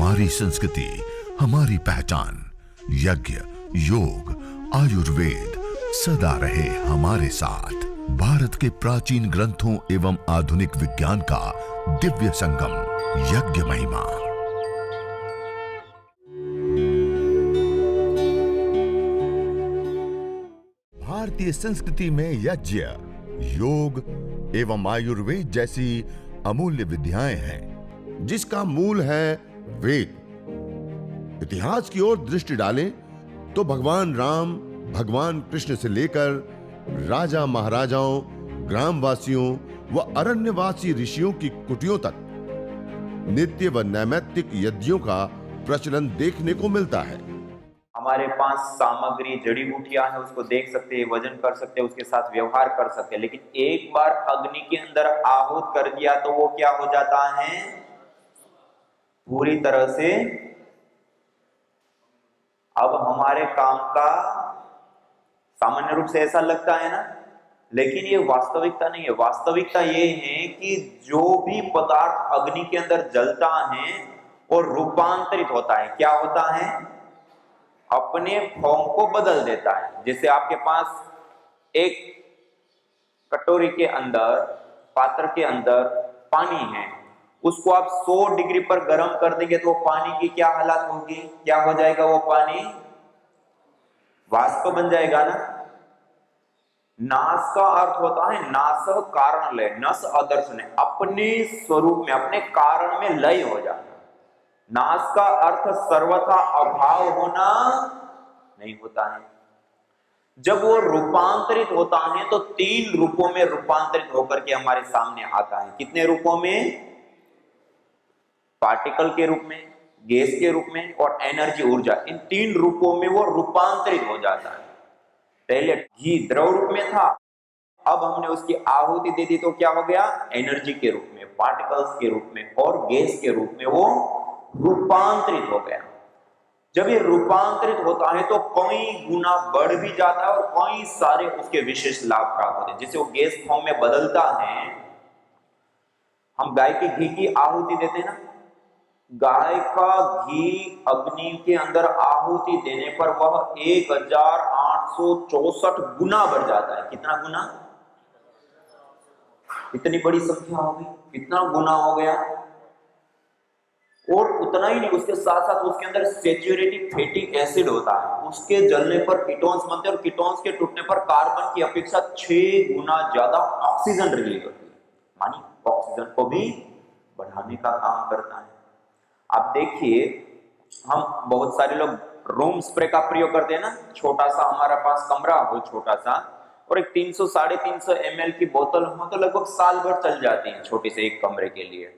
हमारी संस्कृति, हमारी पहचान। यज्ञ, योग, आयुर्वेद सदा रहे हमारे साथ। भारत के प्राचीन ग्रंथों एवं आधुनिक विज्ञान का दिव्य संगम, यज्ञ महिमा। भारतीय संस्कृति में यज्ञ, योग एवं आयुर्वेद जैसी अमूल्य विद्याएं हैं, जिसका मूल है वेद। इतिहास की ओर दृष्टि डालें तो भगवान राम, भगवान कृष्ण से लेकर राजा महाराजाओं, ग्रामवासियों व अरण्यवासी ऋषियों की कुटियों तक नित्य व नैमित्तिक यज्ञों का प्रचलन देखने को मिलता है। हमारे पास सामग्री जड़ी बूटियां है, उसको देख सकते हैं, वजन कर सकते हैं, उसके साथ व्यवहार कर सकते हैं, लेकिन एक बार अग्नि के अंदर आहूत कर दिया तो वो क्या हो जाता है? पूरी तरह से अब हमारे काम का सामान्य रूप से ऐसा लगता है ना, लेकिन ये वास्तविकता नहीं है। वास्तविकता ये है कि जो भी पदार्थ अग्नि के अंदर जलता है और रूपांतरित होता है, क्या होता है? अपने फॉर्म को बदल देता है। जैसे आपके पास एक कटोरी के अंदर, पात्र के अंदर पानी है, उसको आप 100 डिग्री पर गर्म कर देंगे तो पानी की क्या हालत होगी? क्या हो जाएगा? वो पानी वाष्प बन जाएगा ना। नाश का अर्थ होता है नाश कारण लय, नस अदर्शन, अपने स्वरूप में, अपने कारण में लय हो जाना। नाश का अर्थ सर्वथा अभाव होना नहीं होता है। जब वो रूपांतरित होता है तो 3 रूपों में रूपांतरित होकर के हमारे सामने आता है। कितने रूपों में? पार्टिकल के रूप में, गैस के रूप में और एनर्जी, ऊर्जा। इन 3 रूपों में वो रूपांतरित हो जाता है। पहले घी द्रव रूप में था, अब हमने उसकी आहुति दे दी तो क्या हो गया? एनर्जी के रूप में, पार्टिकल्स के रूप में और गैस के रूप में वो रूपांतरित हो गया। जब ये रूपांतरित होता है तो कई गुना बढ़ भी जाता है और कई सारे उसके विशेष लाभ प्राप्त होते हैं। जैसे वो गैस फॉर्म में बदलता है, हम गाय के घी की आहुति देते हैं ना, गाय का घी अग्नि के अंदर आहुति देने पर वह 1864 गुना बढ़ जाता है। कितना गुना? इतनी बड़ी संख्या हो गई, कितना गुना हो गया। और उतना ही नहीं, उसके साथ साथ उसके अंदर सैचुरेटेड फैटी एसिड होता है, उसके जलने पर कीटोन्स बनते हैं और कीटोन्स के टूटने पर कार्बन की अपेक्षा 6 गुना ज्यादा ऑक्सीजन रिलीज होती है। मानी ऑक्सीजन को भी बढ़ाने का काम करता है। आप देखिए, हम बहुत सारे लोग रूम स्प्रे का प्रयोग करते हैं ना, छोटा सा हमारा पास कमरा हो, छोटा सा, और एक 300 350 ml की बोतल हो तो लगभग साल भर चल जाती है, छोटे से एक कमरे के लिए।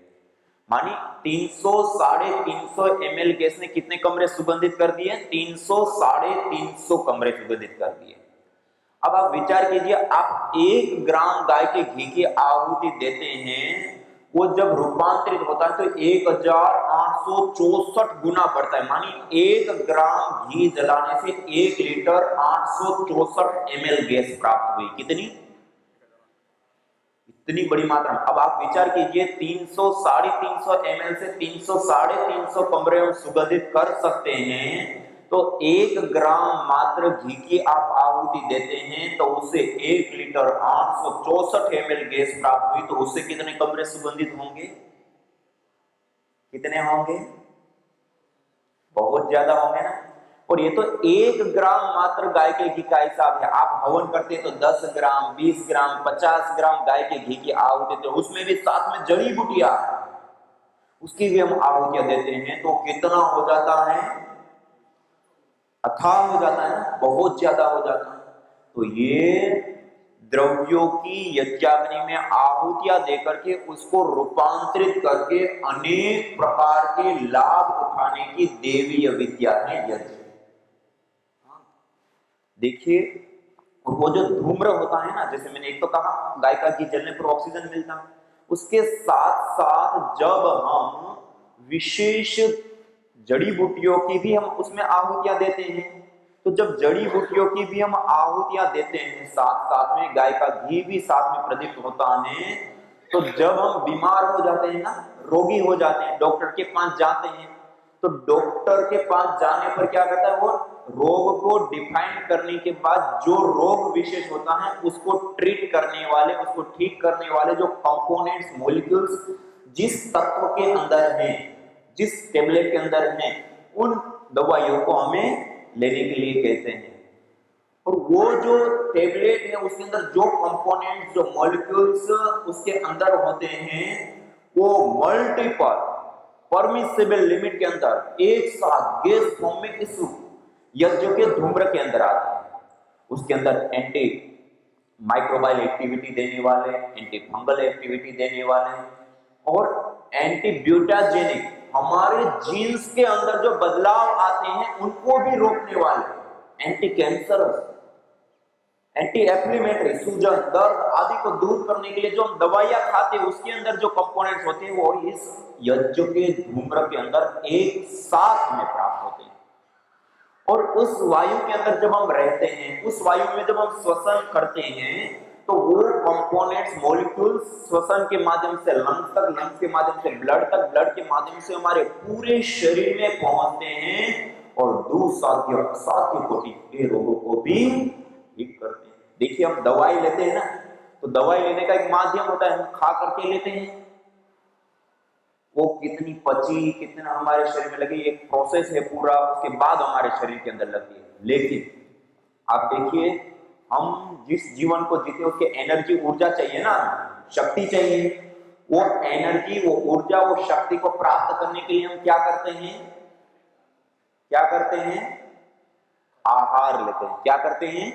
मानी 300 350 ml गैस ने कितने कमरे सुगंधित कर दिए? 300 350 कमरे सुगंधित कर दिए। अब आप विचार कीजिए, आप 1 ग्राम गाय के घी की आहुति देते हैं, वो जब रूपांतरित होता है तो 1864 गुना बढ़ता है। मानी 1 ग्राम घी जलाने से 1 लीटर 864 ml गैस प्राप्त हुई। कितनी? इतनी बड़ी मात्रा। अब आप विचार कीजिए, 300 350 ml से 300 350 कमरे हम सुगंधित कर सकते हैं, तो 1 ग्राम मात्र घी की आप आहुति देते हैं तो उससे 1 लीटर 864 ml गैस प्राप्त हुई, तो उससे कितने कमरे सुगंधित होंगे? कितने होंगे? बहुत ज्यादा होंगे ना। और ये तो 1 ग्राम मात्र गाय के घी का हिसाब है। आप हवन करते हैं तो 10 ग्राम, 20 ग्राम, 50 ग्राम गाय के घी की आहुति देते हैं, उसमें भी साथ में जड़ी बूटियां, उसकी भी हम आहुतियां देते हैं, तो कितना हो जाता है? अथाह हो जाता है ना, बहुत ज्यादा हो जाता है। तो ये द्रव्यों की यज्ञाग्नि में आहुतियां देकर के उसको रूपांतरित करके अनेक प्रकार के लाभ उठाने की देवीय विद्या है यज्ञ। देखिए, वो जो धूम्र होता है ना, जैसे मैंने एक तो कहा गाय का घी जलने पर ऑक्सीजन मिलता है, उसके साथ साथ जब हम विशेष जड़ी बूटियों की भी हम उसमें आहुतियां देते हैं, तो जब जड़ी बूटियों की भी हम आहुतियां देते हैं, साथ साथ में गाय का घी भी साथ में प्रदीप्त होता है, तो जब हम बीमार हो जाते हैं ना, रोगी हो जाते हैं, डॉक्टर के पास जाते हैं, तो डॉक्टर के पास जाने पर क्या करता है, वो रोग को डिफाइन करने के बाद जो रोग विशेष होता है उसको ट्रीट करने वाले, उसको ठीक करने वाले जो कंपोनेंट्स, मॉलिक्यूल्स जिस तत्व के अंदर हैं, जिस टेबलेट के अंदर हैं, उन दवाइयों को हमें लेने के लिए कहते हैं। और वो जो टेबलेट है उसके अंदर जो कंपोनेंट्स, जो मॉलिक्यूल्स उसके अंदर होते हैं, वो मल्टीपल परमिसिबल लिमिट के अंदर एक साथ गैस फॉर्म में इस यज्ञ के धूम्र के अंदर आते हैं। उसके अंदर एंटी माइक्रोबाइल एक्टिविटी देने वाले, एंटी फंगल एक्टिविटी देने वाले और एंटी ब्यूटाजेनिक, हमारे जीन्स के अंदर जो बदलाव आते हैं उनको भी रोकने वाले, एंटी कैंसरस, एंटी एफ्लेमेटरी, सूजन, दर्द आदि को दूर करने के लिए जो हम दवाइयां खाते हैं उसके अंदर जो कंपोनेंट्स होते हैं वो इस यज्ञ के धूम्र के अंदर एक साथ में प्राप्त होते हैं। और उस वायु के अंदर जब हम रहते हैं, उस वायु में जब हम श्वसन करते हैं तो वो कंपोनेंट्स, मॉलिक्यूल्स श्वसन के माध्यम से लंग्स तक, लंग्स के माध्यम से ब्लड तक, ब्लड के माध्यम से हमारे पूरे शरीर में पहुंचते हैं और दुस्साध्य असाध्य कोटि के रोगों को भी ठीक करते हैं। देखिए हम दवाई लेते हैं ना, तो दवाई लेने का एक माध्यम होता है, हम खा करके लेते हैं, वो कितनी पची, कितना हमारे शरीर में लगी, एक प्रोसेस है पूरा, उसके बाद हमारे शरीर के अंदर लगती है। लेकिन आप देखिए हम जिस जीवन को जीते उसके एनर्जी, ऊर्जा चाहिए ना, शक्ति चाहिए। वो एनर्जी, वो ऊर्जा, वो शक्ति को प्राप्त करने के लिए हम क्या करते हैं, क्या करते हैं, आहार लेते हैं। क्या करते हैं,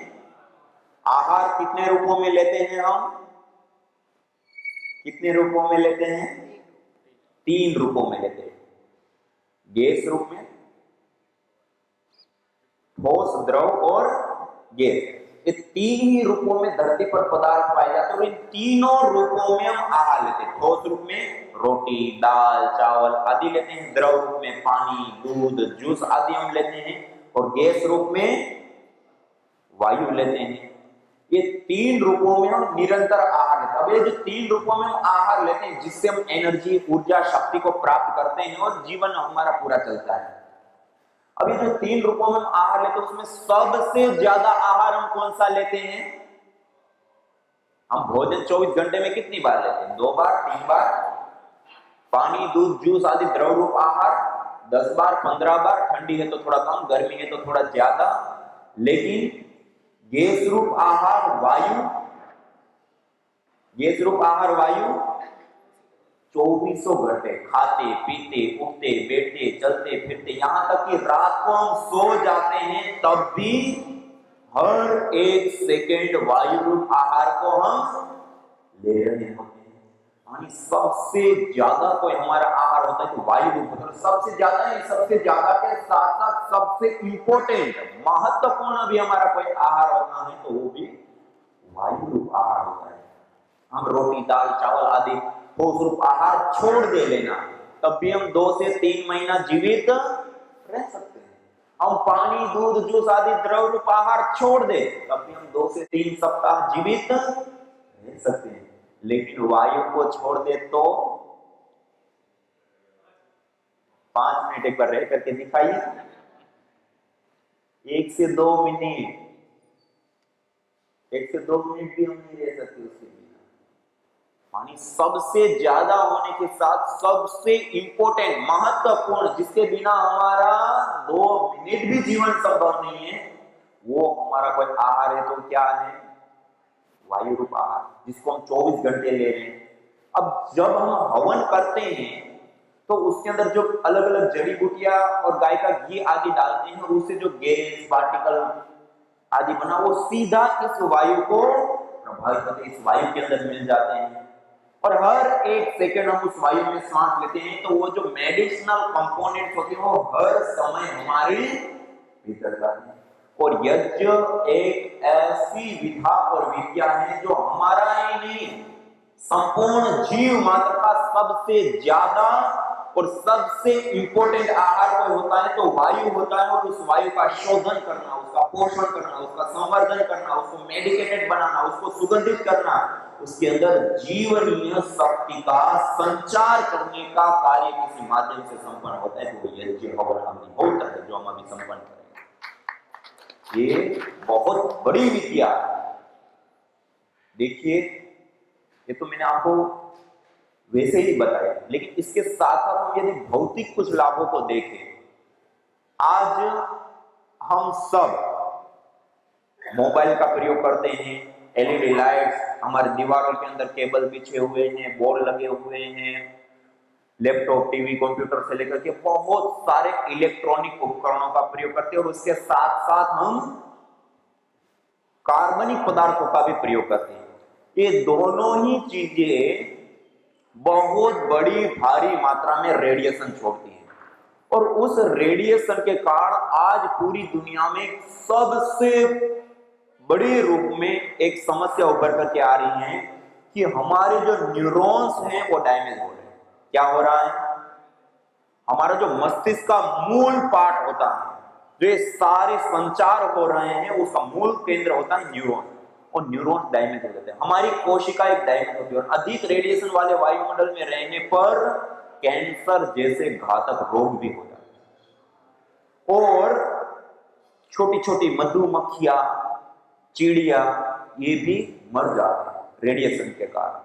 आहार कितने रूपों में लेते हैं हम, कितने रूपों में लेते हैं, 3 रूपों में लेते हैं। गैस रूप में, ठोस, द्रव और गैस, ये 3 ही रूपों में धरती पर पदार्थ पाए जाते हैं और इन तीनों रूपों में हम आहार लेते हैं। ठोस रूप में रोटी, दाल, चावल आदि लेते हैं, द्रव रूप में पानी, दूध, जूस आदि हम लेते हैं और गैस रूप में वायु लेते हैं। ये 3 रूपों में हम निरंतर आहार लेते हैं। अब ये जो 3 रूपों में हम आहार लेते हैं जिससे हम एनर्जी, ऊर्जा, शक्ति को प्राप्त करते हैं और जीवन हमारा पूरा चलता है। अब ये जो 3 रूपों में हम आहार लेते हैं उसमें सबसे ज्यादा आहार हम कौन सा लेते हैं, हम भोजन 24 घंटे में कितनी बार लेते हैं, 2 बार, 3 बार। पानी, दूध, जूस आदि द्रव रूप आहार 10 बार, 15 बार, ठंडी है तो थोड़ा कम, गर्मी है तो थोड़ा ज्यादा। लेकिन गैस रूप आहार वायु, गैस रूप आहार वायु 24 घंटे खाते, पीते, उठते, बैठते, चलते फिरते, यहां तक कि रात को हम सो जाते हैं तब भी हर 1 सेकेंड वायु रूप आहार को हम ले रहे होते हैं। यानी सबसे ज्यादा कोई हमारा आहार होता है तो वायु रूप होता है। सबसे ज्यादा नहीं, सबसे ज्यादा के साथ साथ सबसे इंपॉर्टेंट, महत्वपूर्ण भी हमारा कोई आहार होता है तो वो भी वायु रूप आहार होता है। हम रोटी, दाल, चावल आदि ठोस रूप आहार छोड़ दे लेना तब भी हम 2 से 3 महीना जीवित रह सकते हैं। हम पानी, दूध, जूस आदि द्रव रूप आहार छोड़ दे तब भी हम 2 से 3 सप्ताह जीवित रह सकते हैं। लेकिन वायु को छोड़ दे तो 5 मिनट एक बार रह करके दिखाइए, 1 से 2 मिनट, 1 से 2 मिनट भी हम नहीं रह सकते उसके बिना। पानी सबसे ज्यादा होने के साथ सबसे इंपॉर्टेंट, महत्वपूर्ण, जिसके बिना हमारा 2 मिनट भी जीवन संभव नहीं है, वो हमारा कोई आहार है तो क्या है, वायु रूप आहार, जिसको हम 24 घंटे ले रहे हैं। अब जब हम हवन करते हैं तो उसके अंदर जो अलग अलग जड़ी बूटियां और गाय का घी आदि डालते हैं, उससे जो गैस पार्टिकल आदि बना वो सीधा इस वायु को प्रभावित करते, इस वायु के अंदर मिल जाते हैं और हर 1 सेकंड हम उस वायु में सांस लेते हैं तो वो जो मेडिसिनल कंपोनेंट्स होते हैं वो हर समय हमारे भीतर जाते हैं। और यज्ञ एक ऐसी विधा और विद्या है जो हमारा ही नहीं, संपूर्ण जीव मात्र का सबसे ज्यादा और सबसे इंपॉर्टेंट आहार कोई होता है तो वायु होता है, और उस वायु का शोधन करना, उसका पोषण करना, उसका संवर्धन करना, उसको मेडिकेटेड बनाना, उसको सुगंधित करना, उसके अंदर जीवनीय शक्ति का संचार करने का कार्य किसी माध्यम से संपन्न होता है, तो यज्ञ हवन आदि होता है जो हम अभी संपन्न करेंगे। ये बहुत बड़ी विद्या है। देखिए, ये तो मैंने आपको वैसे ही बताया, लेकिन इसके साथ साथ हम यदि भौतिक कुछ लाभों को देखें, आज हम सब मोबाइल का प्रयोग करते हैं, एलईडी लाइट्स, हमारे दीवारों के अंदर केबल बिछे हुए हैं, बोर्ड लगे हुए हैं, लैपटॉप, टीवी, कंप्यूटर से लेकर के बहुत सारे इलेक्ट्रॉनिक उपकरणों का प्रयोग करते हैं, और उसके साथ साथ हम कार्बनिक पदार्थों का भी प्रयोग करते हैं। ये दोनों ही चीजें बहुत बड़ी भारी मात्रा में रेडिएशन छोड़ती है, और उस रेडिएशन के कारण आज पूरी दुनिया में सबसे बड़े रूप में एक समस्या उभर करके आ रही है कि हमारे जो न्यूरॉन्स हैं वो डैमेज हो रहे हैं। क्या हो रहा है? हमारा जो मस्तिष्क का मूल पार्ट होता है, जो ये सारे संचार हो रहे हैं, उसका मूल केंद्र होता है न्यूरॉन, और न्यूरॉन डैमेज हो जाते हैं। हमारी कोशिका एक डैमेज होती है, और अधिक रेडिएशन वाले वायुमंडल में रहने पर कैंसर जैसे घातक रोग भी हो जाते हैं, और छोटी छोटी मधुमक्खियां, चिड़िया, ये भी मर जाते हैं रेडिएशन के कारण।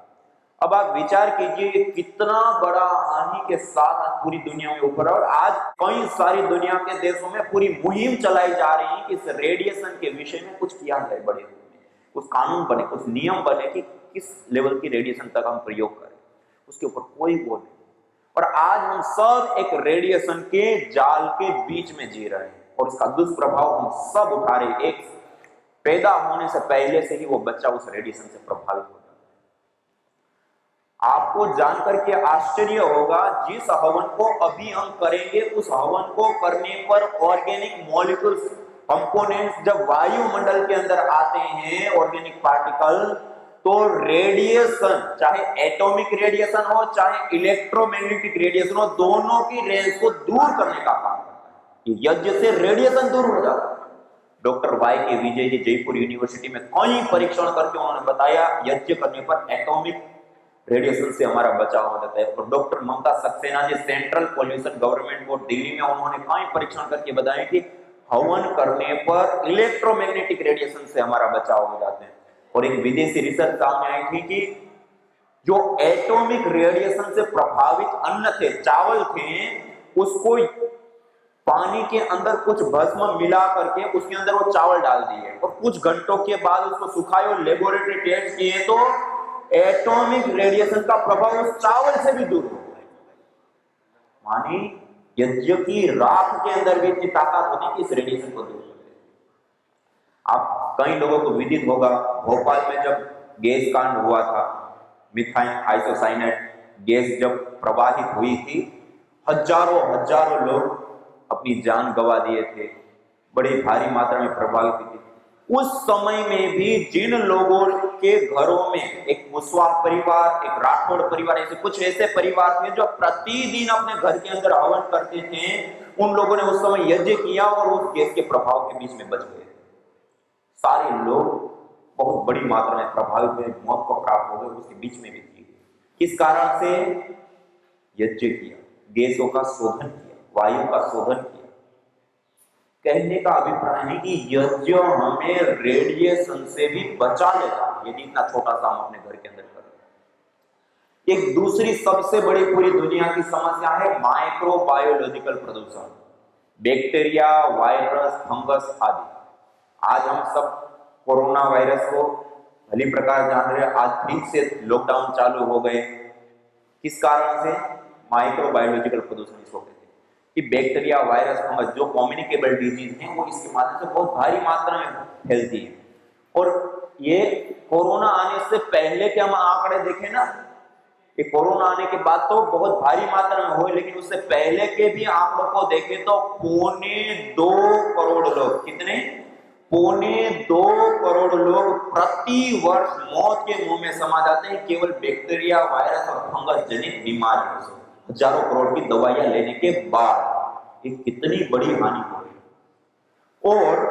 अब आप विचार कीजिए कितना बड़ा हानि के साथ आज पूरी दुनिया में ऊपर है, और आज कई सारी दुनिया के देशों में पूरी मुहिम चलाई जा रही है कि इस रेडिएशन के विषय में कुछ किया जाए, बड़े कुछ कानून बने, कुछ नियम बने कि किस लेवल की रेडिएशन तक हम प्रयोग करें, उसके ऊपर कोई वो नहीं। और आज हम सब एक रेडिएशन के जाल के बीच में जी रहे हैं, और उसका दुष्प्रभाव हम सब उठा रहे हैं। एक पैदा होने से पहले से ही वो बच्चा उस रेडिएशन से प्रभावित हो जाता है। आपको जानकर के आश्चर्य होगा, जिस हवन को अभी हम करेंगे, उस हवन को करने पर ऑर्गेनिक मॉलिक्यूल्स, कंपोनेंट्स जब वायुमंडल के अंदर आते हैं, ऑर्गेनिक पार्टिकल, तो रेडिएशन, चाहे एटॉमिक रेडिएशन हो चाहे इलेक्ट्रोमैग्नेटिक रेडिएशन हो, दोनों की रेंज को दूर करने का काम करता है। यज्ञ से रेडिएशन दूर हो जाता है। डॉक्टर वाई के विजय जी जयपुर यूनिवर्सिटी में कई परीक्षण करके उन्होंने बताया यज्ञ करने पर एटॉमिक रेडिएशन से हमारा बचाव हो जाता है। और doctor Mamta Saxena ji central pollution government board Delhi में, उन्होंने कई परीक्षण करके बताया कि हवन करने पर इलेक्ट्रोमैग्नेटिक रेडिएशन से हमारा बचाव हो जाते हैं। और एक विदेशी रिसर्च सामने आई थी कि जो एटॉमिक रेडिएशन से प्रभावित अन्न थे, चावल थे, उसको पानी के अंदर कुछ भस्म मिला करके उसके अंदर वो चावल डाल दिए, और कुछ घंटों के बाद उसको सुखाए और लेबोरेटरी टेस्ट किए, तो एटॉमिक रेडिएशन का प्रभाव उस चावल से भी दूर हो गया। मानी यज्ञ की राख के अंदर भी इतनी ताकत होती है कि इस रेडिएशन को दूर करते हैं। आप कई लोगों को विदित होगा, भोपाल में जब गैस कांड हुआ था, मिथाइल आइसोसाइनेट गैस जब प्रवाहित हुई थी, हजारों लोग अपनी जान गंवा दिए थे, बड़ी भारी मात्रा में प्रभावित हुई थी। उस समय में भी जिन लोगों के घरों में एक कुशवाहा परिवार, एक राठौड़ परिवार, ऐसे कुछ ऐसे परिवार थे जो प्रतिदिन अपने घर के अंदर हवन करते थे, उन लोगों ने उस समय यज्ञ किया और उस गैस के प्रभाव के बीच में बच गए। सारे लोग बहुत बड़ी मात्रा में प्रभावित हुए, मौत को प्राप्त हो गए, उसके बीच में भी थी। किस कारण से? यज्ञ किया, गैसों का शोधन किया, वायु का शोधन किया। कहने का अभिप्राय है कि यज्ञ हमें रेडिएशन से भी बचा लेता है, यदि इतना छोटा सा हम अपने घर के अंदर करें। एक दूसरी सबसे बड़ी पूरी दुनिया की समस्या है माइक्रोबायोलॉजिकल प्रदूषण, बैक्टीरिया, वायरस, फंगस आदि। आज हम सब कोरोना वायरस को भली प्रकार जान रहे हैं। आज फिर से लॉकडाउन चालू हो गए, किस कारण से? माइक्रोबायोलॉजिकल प्रदूषण इसको कहते हैं कि बैक्टीरिया, वायरस, फंगस जो कम्युनिकेबल डिजीज हैं वो इसके माध्यम से बहुत भारी मात्रा में फैलती है। और ये कोरोना आने से पहले के हम आंकड़े देखें ना, कि कोरोना आने के बाद तो बहुत भारी मात्रा में हुए, लेकिन उससे पहले के भी आंकड़ों को देखें तो 2.25 करोड़ लोग, कितने? 2.25 करोड़ लोग प्रति वर्ष मौत के मुंह में समा जाते हैं केवल बैक्टीरिया, वायरस और फंगस जनित बीमारियों से। हजारों करोड़ की दवाइयां लेने के बाद ये कितनी बड़ी हानि हो रही। और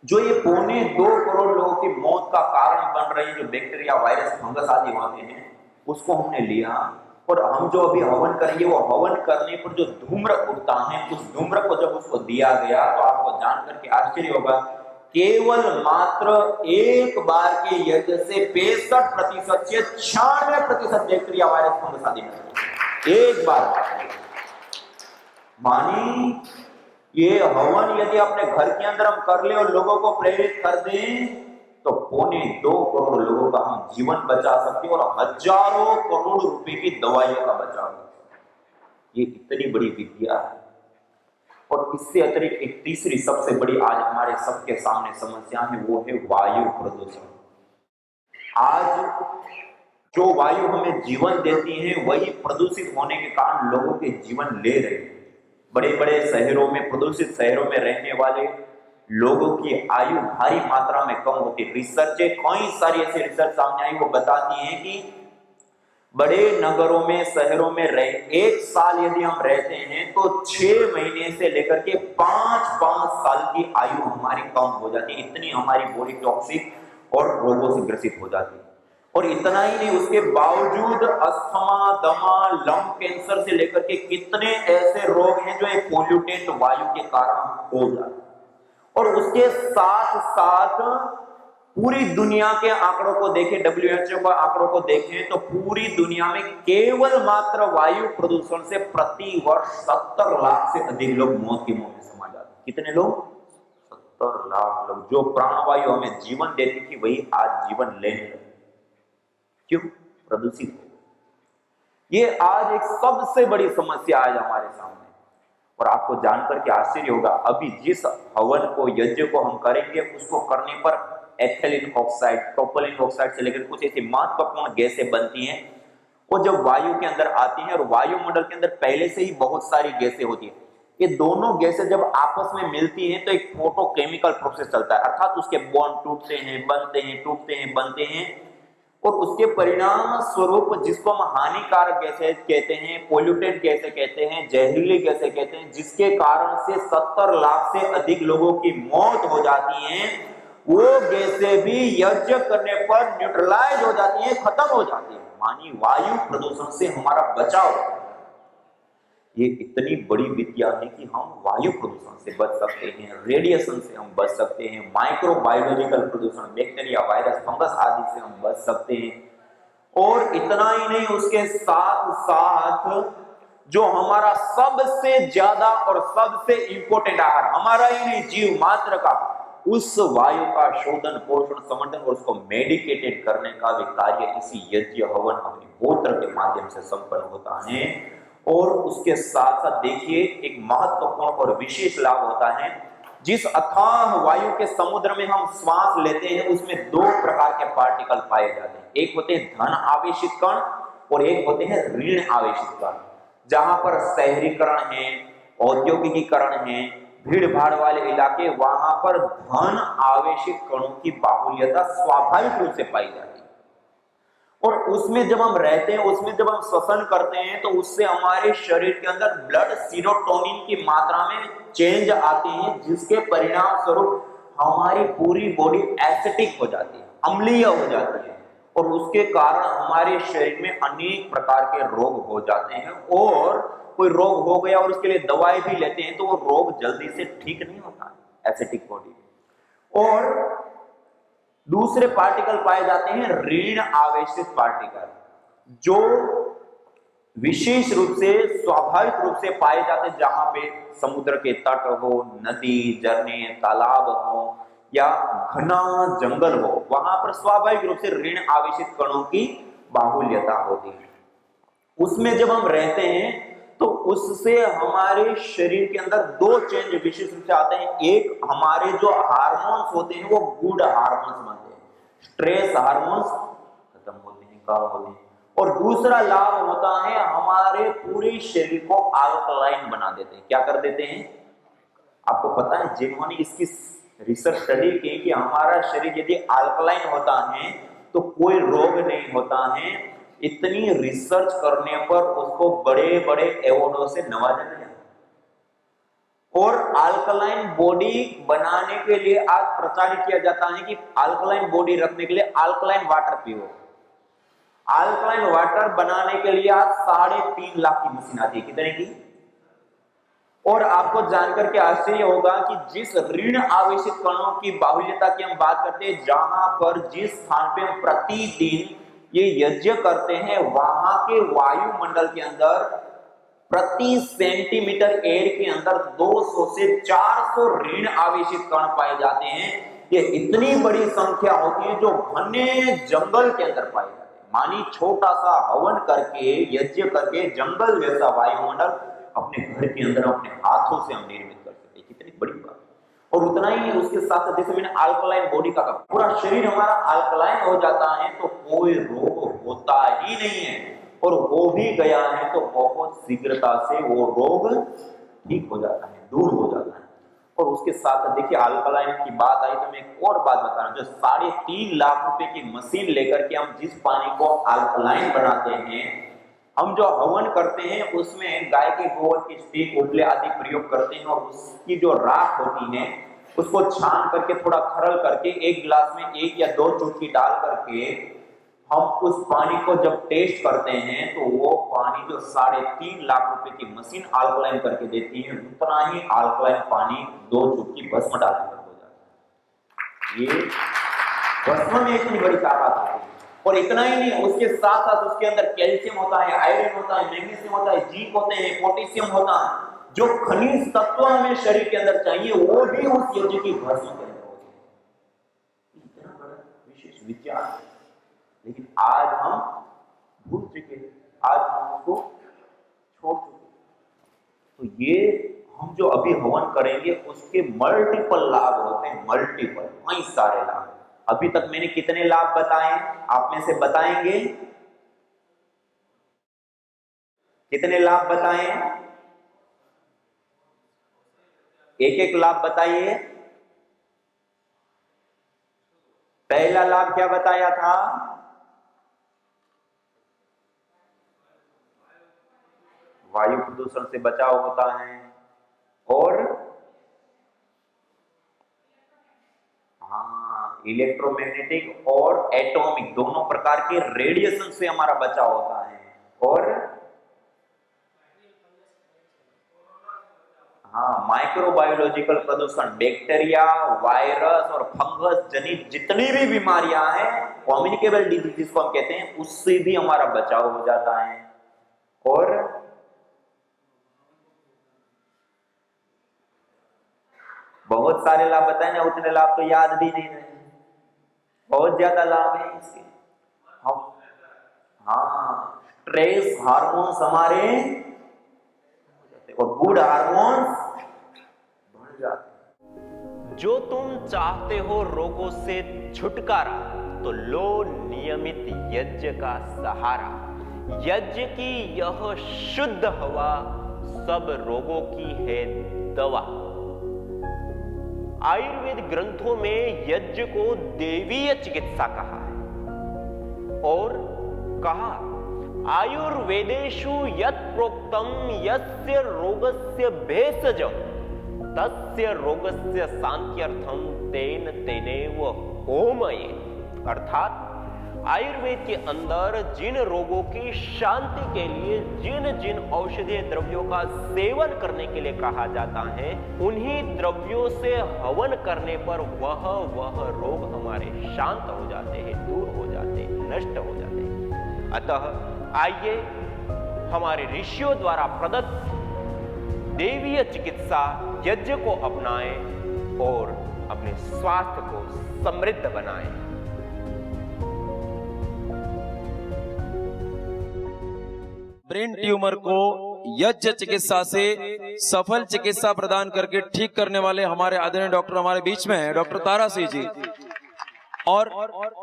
जो ये 2.25 करोड़ लोगों की मौत का कारण बन रही जो बैक्टीरिया, वायरस, फंगस आदि होते हैं, उसको हमने लिया और हम जो अभी हवन करेंगे, वो हवन करने पर जो धूम्र उठता है, उस धूम्र को जब उसको दिया गया तो आपको जानकर के आश्चर्य होगा, केवल मात्र एक बार के यज्ञ से 65% से 96% बैक्टीरिया, वायरस, फंगस आदि मर, एक बार। मानी ये हवन यदि अपने घर के अंदर हम कर ले और लोगों को प्रेरित कर दें तो 2.25 करोड़ लोगों का हम जीवन बचा सकते हैं और हजारों करोड़ रुपए की दवाइयों का बचाव। ये इतनी बड़ी विद्या है। और इससे अतिरिक्त एक तीसरी सबसे बड़ी आज हमारे सबके सामने समस्या है, वो है वायु प्रदूषण। आज जो वायु हमें जीवन देती है वही प्रदूषित होने के कारण लोगों के जीवन ले रही है। बड़े बड़े शहरों में, प्रदूषित शहरों में रहने वाले लोगों की आयु भारी मात्रा में कम होती है। रिसर्च, कई सारी ऐसी रिसर्च सामने आई, वो बताती हैं कि बड़े नगरों में, शहरों में रह 1 साल यदि हम रहते हैं तो 6 महीने से लेकर के 5 साल की आयु हमारी कम हो जाती है। इतनी हमारी बॉडी टॉक्सिक और रोगों से ग्रसित हो जाती है। और इतना ही नहीं, उसके बावजूद अस्थमा, दमा, लंग कैंसर से लेकर के कितने ऐसे रोग हैं जो एक पोल्यूटेंट वायु के कारण हो जाते हैं। और उसके साथ साथ पूरी दुनिया के आंकड़ों को देखें, WHO का आंकड़ों को देखें तो पूरी दुनिया में केवल मात्र वायु प्रदूषण से प्रति वर्ष 70 लाख से अधिक लोग मौत की मुंह में समा जाते हैं। कितने लोग? 70 लाख लोग। जो प्राणवायु हमें जीवन देती थी वही आज जीवन लेने लगे। क्यों? प्रदूषित हो। ये आज एक सबसे बड़ी समस्या आज हमारे सामने। और आपको जानकर के आश्चर्य होगा, अभी जिस हवन को, यज्ञ को हम करेंगे, उसको करने पर एथिलीन ऑक्साइड, प्रोपिलीन ऑक्साइड से लेकर कुछ ऐसी महत्वपूर्ण गैसें बनती हैं, वो जब वायु के अंदर आती हैं, और वायुमंडल के अंदर पहले से ही बहुत सारी गैसें होती हैं, ये दोनों गैसें जब आपस में मिलती हैं तो एक फोटोकेमिकल प्रोसेस चलता है, अर्थात उसके बॉन्ड टूटते हैं, बनते हैं, टूटते हैं, बनते हैं, और उसके परिणाम स्वरूप जिसको हम हानिकारक गैसें कहते हैं, पोल्यूटेड गैसें कहते हैं, जहरीली गैसें कहते हैं, जिसके कारण से 70 लाख से अधिक लोगों की मौत हो जाती है, वो गैसें भी यज्ञ करने पर न्यूट्रलाइज हो जाती हैं, खत्म हो जाती है। मानी वायु प्रदूषण से हमारा बचाव। ये इतनी बड़ी विद्या है कि हम वायु प्रदूषण से बच सकते हैं, रेडिएशन से हम बच सकते हैं, माइक्रोबायोलॉजिकल प्रदूषण, बैक्टीरिया, वायरस, फंगस आदि से हम बच सकते हैं। और इतना ही नहीं, उसके साथ साथ जो हमारा सबसे ज्यादा और सबसे इंपॉर्टेंट आहार, हमारा ही नहीं जीव मात्र का, उस वायु का शोधन, पोषण, संवर्धन और उसको मेडिकेटेड करने का भी कार्य इसी यज्ञ, हवन, अग्निहोत्र के माध्यम से संपन्न होता है। और उसके साथ साथ देखिए, एक महत्वपूर्ण और विशेष लाभ होता है, जिस अथाह वायु के समुद्र में हम श्वास लेते हैं, उसमें 2 प्रकार के पार्टिकल पाए जाते हैं। एक होते हैं धन आवेशित कण और एक होते हैं ऋण आवेशित कण। जहां पर शहरीकरण है, औद्योगिकीकरण है, भीड़ भाड़ वाले इलाके, वहां पर धन आवेशित कणों की बाहुल्यता स्वाभाविक रूप से पाई जाती है। और उसमें जब हम रहते हैं, उसमें जब हम श्वसन करते हैं, तो उससे हमारे शरीर के अंदर ब्लड सीरोटोनिन की मात्रा में चेंज आती है, जिसके परिणाम स्वरूप हमारी पूरी बॉडी एसिडिक हो जाती है, अम्लीय हो जाती है, और उसके कारण हमारे शरीर में अनेक प्रकार के रोग हो जाते हैं। और कोई रोग हो गया और उसके लिए दवाई भी लेते हैं तो वो रोग जल्दी से ठीक नहीं होता, एसिडिक बॉडी। और दूसरे पार्टिकल पाए जाते हैं ऋण आवेशित पार्टिकल, जो विशेष रूप से, स्वाभाविक रूप से पाए जाते हैं जहां पे समुद्र के तट हो, नदी, झरने, तालाब हो या घना जंगल हो, वहां पर स्वाभाविक रूप से ऋण आवेशित कणों की बाहुल्यता होती है। उसमें जब हम रहते हैं तो उससे हमारे शरीर के अंदर 2 चेंज विशेष रूप से आते हैं। एक, हमारे जो हार्मोन्स होते हैं वो गुड हार्मोन्स बनते हैं, स्ट्रेस हार्मोन्स खत्म होते हैं, कम होते हैं। और दूसरा लाभ होता है, हमारे पूरे शरीर को अल्कलाइन बना देते हैं। क्या कर देते हैं? आपको पता है, जिन्होंने इसकी रिसर्च स्टडी की कि हमारा शरीर यदि अल्कलाइन होता है तो कोई रोग नहीं होता है, इतनी रिसर्च करने पर उसको बड़े बड़े अवार्डों से नवाजा गया। और अल्कलाइन बॉडी बनाने के लिए आज प्रचारित किया जाता है कि अल्कलाइन बॉडी रखने के लिए अल्कलाइन वाटर पियो। अल्कलाइन वाटर बनाने के लिए आज 3.5 लाख की मशीन आती है। कितने की? और आपको जानकर के आश्चर्य होगा कि जिस ऋण आवेशित कणों की बाहुल्यता की हम बात करते हैं, जहां पर जिस स्थान पे हम प्रतिदिन ये यज्ञ करते हैं, वहां के वायुमंडल के अंदर प्रति सेंटीमीटर एयर के अंदर 200 से 400 ऋण आवेशित कण पाए जाते हैं। ये इतनी बड़ी संख्या होती है जो घने जंगल के अंदर पाए जाते हैं। मानी छोटा सा हवन करके, यज्ञ करके जंगल जैसा वायुमंडल अपने घर के अंदर अपने हाथों से हम निर्मित कर सकते हैं। कितनी बड़ी बात। और उतना ही उसके साथ साथ जैसे मैंने अल्कलाइन बॉडी का कहा, पूरा शरीर हमारा अल्कलाइन हो जाता है तो कोई रोग होता ही नहीं है, और हो भी गया है तो बहुत शीघ्रता से वो रोग ठीक हो जाता है, दूर हो जाता है। और उसके साथ देखिए अल्कलाइन की बात आई तो मैं एक और बात बता रहा हूं, जो 3.5 लाख रुपए की मशीन लेकर के हम जिस पानी को अल्कलाइन बनाते हैं, हम जो हवन करते हैं उसमें गाय के गोबर की स्टिक, उपले आदि प्रयोग करते हैं, और उसकी जो राख होती है उसको छान करके थोड़ा खरल करके एक गिलास में 1 या 2 चुटकी डाल करके हम उस पानी को जब टेस्ट करते हैं तो वो पानी जो 3.5 लाख रुपए की मशीन अल्कलाइन करके देती है, उतना ही अल्कलाइन पानी 2 चुटकी भस्म डालने पर हो जाता है। ये भस्म में इतनी बड़ी ताकत आती है। और इतना ही नहीं, उसके साथ साथ उसके अंदर कैल्शियम होता है, आयरन होता है, मैग्नीशियम होता है, जिंक होते हैं, पोटेशियम होता है। जो खनिज तत्व हमें शरीर के अंदर चाहिए वो भी उस यज्ञ की भस्म के अंदर होते हैं। इतना बड़ा विशेष विज्ञान, लेकिन आज हम भूल चुके, आज हम उसको छोड़ चुके। तो ये हम जो अभी हवन करेंगे उसके मल्टीपल लाभ होते हैं, मल्टीपल, कई सारे लाभ। अभी तक मैंने कितने लाभ बताए, आप में से बताएंगे? कितने लाभ बताए? एक लाभ बताइए। पहला लाभ क्या बताया था? वायु प्रदूषण से बचाव होता है। और इलेक्ट्रोमैग्नेटिक और एटॉमिक दोनों प्रकार के रेडिएशन से हमारा बचाव होता है। और माइक्रोबायोलॉजिकल प्रदूषण, बैक्टीरिया, वायरस और फंगस जनित जितनी भी बीमारियां हैं, कम्युनिकेबल डिजीज जिसको हम कहते हैं, उससे भी हमारा बचाव हो जाता है। और बहुत सारे लाभ बताए ना, उतने लाभ तो याद भी नहीं रहे, बहुत ज्यादा लाभ है इसके। हम स्ट्रेस हार्मोन्स हमारे और गुड हार्मोन्स बढ़ जाते हैं। जो तुम चाहते हो रोगों से छुटकारा, तो लो नियमित यज्ञ का सहारा। यज्ञ की यह शुद्ध हवा सब रोगों की है दवा। आयुर्वेद ग्रंथों में यज्ञ को देवीय चिकित्सा कहा है, और कहा आयुर्वेदेषु यत् प्रोक्तम यस्य रोगस्य भेषजम तस्य रोगस्य शांत्यर्थम तेन तेनेव होमये। अर्थात आयुर्वेद के अंदर जिन रोगों की शांति के लिए जिन जिन औषधीय द्रव्यों का सेवन करने के लिए कहा जाता है, उन्हीं द्रव्यों से हवन करने पर वह रोग हमारे शांत हो जाते हैं, दूर हो जाते हैं, नष्ट हो जाते हैं। अतः आइए हमारे ऋषियों द्वारा प्रदत्त देवीय चिकित्सा यज्ञ को अपनाएं और अपने स्वास्थ्य को समृद्ध बनाएं। ब्रेन ट्यूमर को यज्ञ चिकित्सा से सफल चिकित्सा प्रदान करके ठीक करने वाले हमारे आदरणीय डॉक्टर हमारे बीच में है, डॉक्टर तारा सिंह जी। और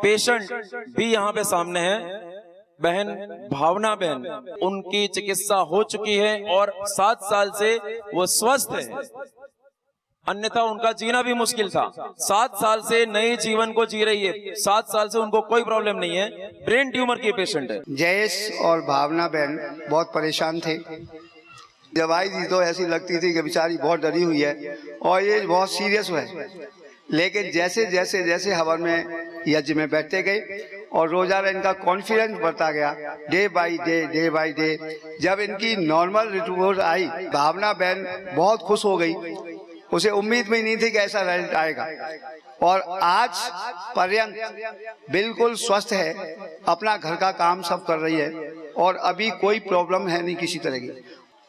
पेशेंट भी यहाँ पे सामने है, बहन भावना बहन, उनकी चिकित्सा हो चुकी है और 7 साल से वो स्वस्थ है। अन्यथा उनका जीना भी मुश्किल था। 7 साल से नए जीवन को जी रही है, 7 साल से उनको कोई प्रॉब्लम नहीं है, ब्रेन ट्यूमर की पेशेंट है। जयेश और भावना बहन बहुत परेशान थे। दवाई दी तो ऐसी लगती थी कि बेचारी बहुत डरी हुई है और ये बहुत सीरियस है, लेकिन जैसे जैसे जैसे हवन में यज्ञ में बैठते गए और रोजाना इनका कॉन्फिडेंस बढ़ता गया, डे बाय डे, जब इनकी नॉर्मल रिपोर्ट आई, भावना बहन बहुत खुश हो गई। उसे उम्मीद भी नहीं थी कि ऐसा रिजल्ट आएगा और आज पर्यंत बिल्कुल स्वस्थ है, अपना घर का काम सब कर रही है और अभी कोई प्रॉब्लम है नहीं किसी तरह की।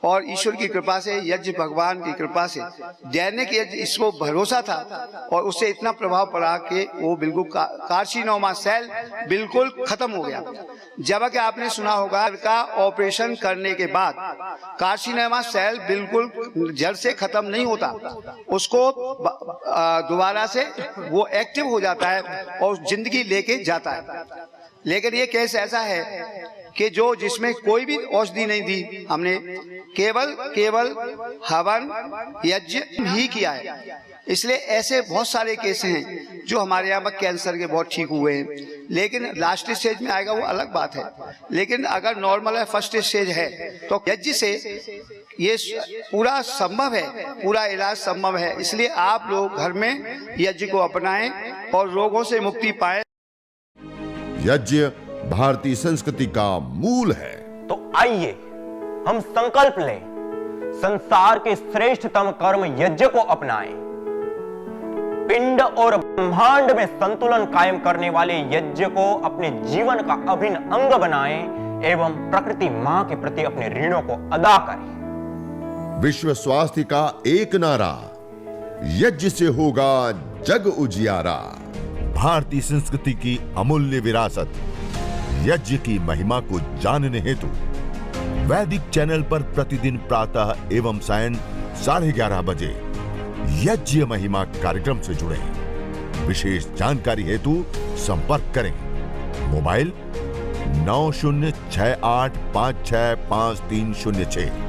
और ईश्वर की कृपा से, यज्ञ भगवान की कृपा से, दैनिक यज्ञ इसको भरोसा था और उससे इतना प्रभाव पड़ा कि वो बिल्कुल कार्सिनोमा सेल बिल्कुल खत्म हो गया। जबकि आपने सुना होगा का ऑपरेशन करने के बाद कार्सिनोमा सेल बिल्कुल जड़ से खत्म नहीं होता, उसको दोबारा से वो एक्टिव हो जाता है और जिंदगी लेके जाता है। लेकिन ये केस ऐसा है कि जो जिसमें कोई भी औषधि नहीं दी, हमने केवल हवन यज्ञ ही किया है। इसलिए ऐसे बहुत सारे केस हैं जो हमारे यहाँ पर कैंसर के बहुत ठीक हुए हैं, लेकिन लास्ट स्टेज में आएगा वो अलग बात है। लेकिन अगर नॉर्मल है, फर्स्ट स्टेज है, तो यज्ञ से ये पूरा संभव है, पूरा इलाज संभव है। इसलिए आप लोग घर में यज्ञ को अपनाएं और रोगों से मुक्ति पाएं। यज्ञ भारतीय संस्कृति का मूल है। तो आइए हम संकल्प लें, संसार के श्रेष्ठतम कर्म यज्ञ को अपनाएं। पिंड और ब्रह्मांड में संतुलन कायम करने वाले यज्ञ को अपने जीवन का अभिन्न अंग बनाएं एवं प्रकृति मां के प्रति अपने ऋणों को अदा करें। विश्व स्वास्थ्य का एक नारा, यज्ञ से होगा जग उजियारा। भारतीय संस्कृति की अमूल्य विरासत यज्ञ की महिमा को जानने हेतु वैदिक चैनल पर प्रतिदिन प्रातः एवं सायं 11:30 बजे यज्ञ महिमा कार्यक्रम से जुड़े। विशेष जानकारी हेतु संपर्क करें। मोबाइल 9068565306।